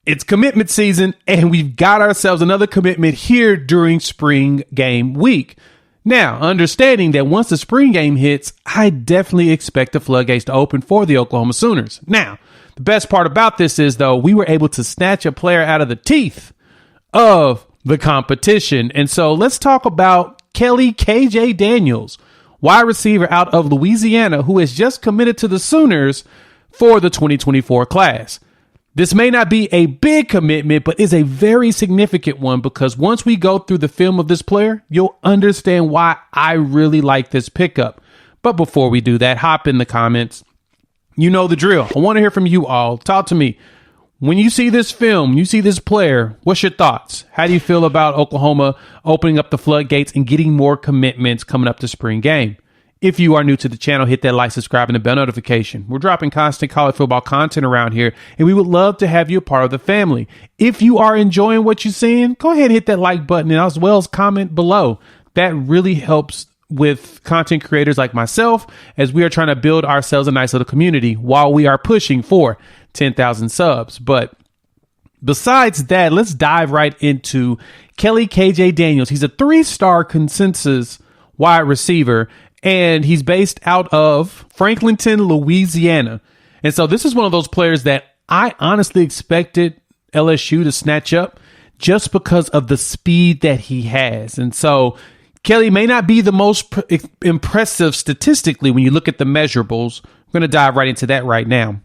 It's commitment season, and we've got ourselves another commitment here during spring game week. Now, understanding that once the spring game hits, I definitely expect the floodgates to open for the Oklahoma Sooners. Now, the best part about this is, though, we were able to snatch a player out of the teeth of the competition. And so let's talk about Kelly KJ Daniels, wide receiver out of Louisiana, who has just committed to the Sooners for the 2024 class. This may not be a big commitment, but is a very significant one, because once we go through the film of this player, you'll understand why I really like this pickup. But before we do that, hop in the comments. You know the drill. I want to hear from you all. Talk to me. When you see this film, you see this player, what's your thoughts? How do you feel about Oklahoma opening up the floodgates and getting more commitments coming up to spring game? If you are new to the channel, hit that like, subscribe, and the bell notification. We're dropping constant college football content around here, and we would love to have you a part of the family. If you are enjoying what you're seeing, go ahead and hit that like button, and as well as comment below. That really helps with content creators like myself, as we are trying to build ourselves a nice little community while we are pushing for 10,000 subs. But besides that, let's dive right into Kelly KJ Daniels. He's a 3-star consensus wide receiver, and he's based out of Franklinton, Louisiana. And so this is one of those players that I honestly expected LSU to snatch up just because of the speed that he has. And so Kelly may not be the most impressive statistically when you look at the measurables. I'm going to dive right into that right now.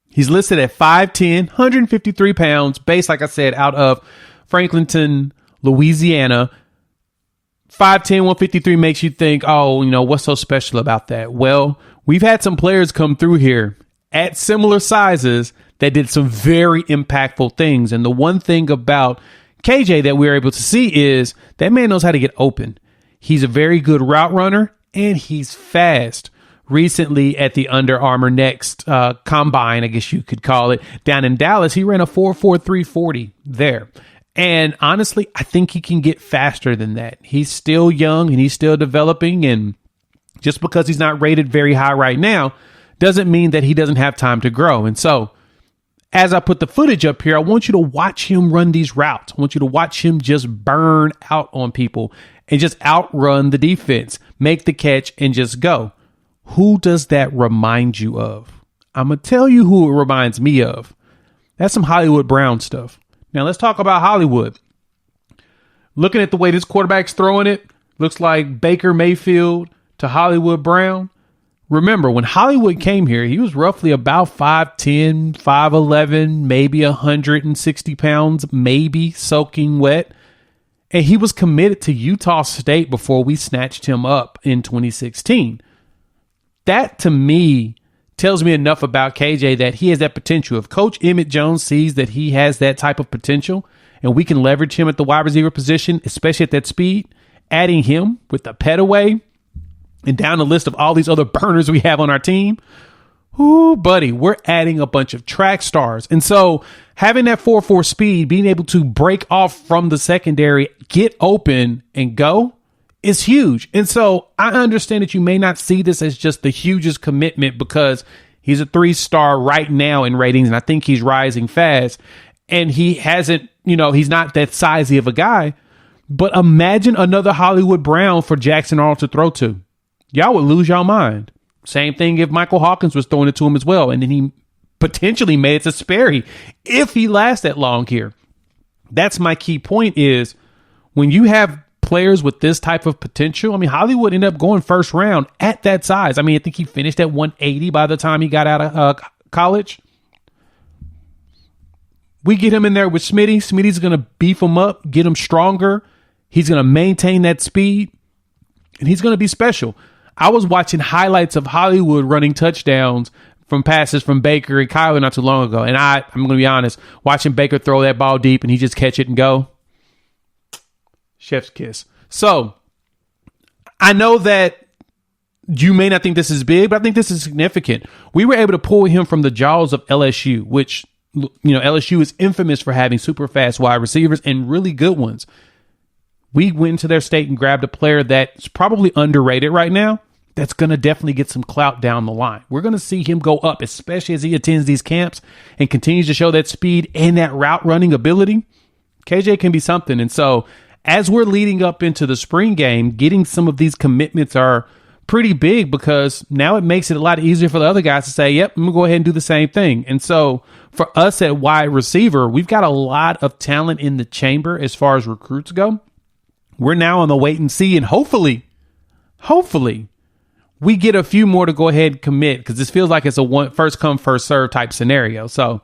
He's listed at 5'10", 153 pounds, based, like I said, out of Franklinton, Louisiana. 5'10", 153 makes you think, oh, you know, what's so special about that? Well, we've had some players come through here at similar sizes that did some very impactful things. And the one thing about KJ that we're able to see is that man knows how to get open. He's a very good route runner, and he's fast. Recently at the Under Armour Next Combine, I guess you could call it, down in Dallas, he ran a 4.43 40 there. And honestly, I think he can get faster than that. He's still young and he's still developing. And just because he's not rated very high right now doesn't mean that he doesn't have time to grow. And so as I put the footage up here, I want you to watch him run these routes. I want you to watch him just burn out on people and just outrun the defense, make the catch, and just go. Who does that remind you of? I'm going to tell you who it reminds me of. That's some Hollywood Brown stuff. Now, let's talk about Hollywood. Looking at the way this quarterback's throwing it, looks like Baker Mayfield to Hollywood Brown. Remember, when Hollywood came here, he was roughly about 5'10", 5'11", maybe 160 pounds, maybe soaking wet. And he was committed to Utah State before we snatched him up in 2016. That, to me, tells me enough about KJ that he has that potential. If Coach Emmett Jones sees that he has that type of potential and we can leverage him at the wide receiver position, especially at that speed, adding him with the Petaway and down the list of all these other burners we have on our team, ooh, buddy, we're adding a bunch of track stars. And so having that 4.4 speed, being able to break off from the secondary, get open and go, is huge. And so I understand that you may not see this as just the hugest commitment because he's a 3-star right now in ratings, and I think he's rising fast. And he hasn't, he's not that sizey of a guy. But imagine another Hollywood Brown for Jackson Arnold to throw to. Y'all would lose y'all mind. Same thing if Michael Hawkins was throwing it to him as well. And then he potentially made it to Sperry if he lasts that long here. That's my key point is when you have players with this type of potential. I mean, Hollywood ended up going first round at that size. I mean, I think he finished at 180 by the time he got out of college. We get him in there with Smitty. Smitty's going to beef him up, get him stronger. He's going to maintain that speed, and he's going to be special. I was watching highlights of Hollywood running touchdowns from passes from Baker and Kyler not too long ago. And I'm going to be honest, watching Baker throw that ball deep and he just catch it and go, chef's kiss. So I know that you may not think this is big, but I think this is significant. We were able to pull him from the jaws of LSU, which, LSU is infamous for having super fast wide receivers and really good ones. We went to their state and grabbed a player that's probably underrated right now that's going to definitely get some clout down the line. We're going to see him go up, especially as he attends these camps and continues to show that speed and that route running ability. KJ can be something. And so as we're leading up into the spring game, getting some of these commitments are pretty big, because now it makes it a lot easier for the other guys to say, yep, I'm gonna go ahead and do the same thing. And so for us at wide receiver, we've got a lot of talent in the chamber as far as recruits go. We're now on the wait and see, and hopefully we get a few more to go ahead and commit, because this feels like it's a first come, first serve type scenario. So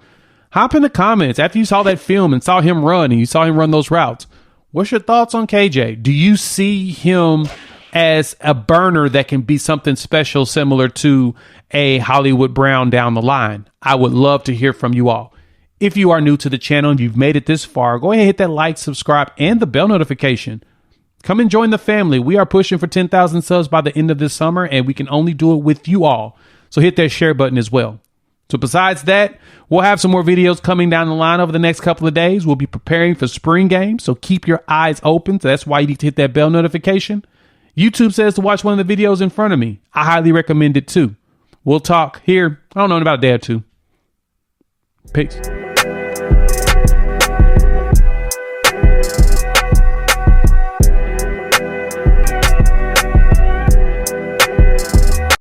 hop in the comments after you saw that film and saw him run, and you saw him run those routes. What's your thoughts on KJ? Do you see him as a burner that can be something special, similar to a Hollywood Brown down the line? I would love to hear from you all. If you are new to the channel and you've made it this far, go ahead and hit that like, subscribe, and the bell notification. Come and join the family. We are pushing for 10,000 subs by the end of this summer, and we can only do it with you all. So hit that share button as well. So besides that, we'll have some more videos coming down the line over the next couple of days. We'll be preparing for spring games, so keep your eyes open. So that's why you need to hit that bell notification. YouTube says to watch one of the videos in front of me. I highly recommend it too. We'll talk here, I don't know, in about a day or two. Peace.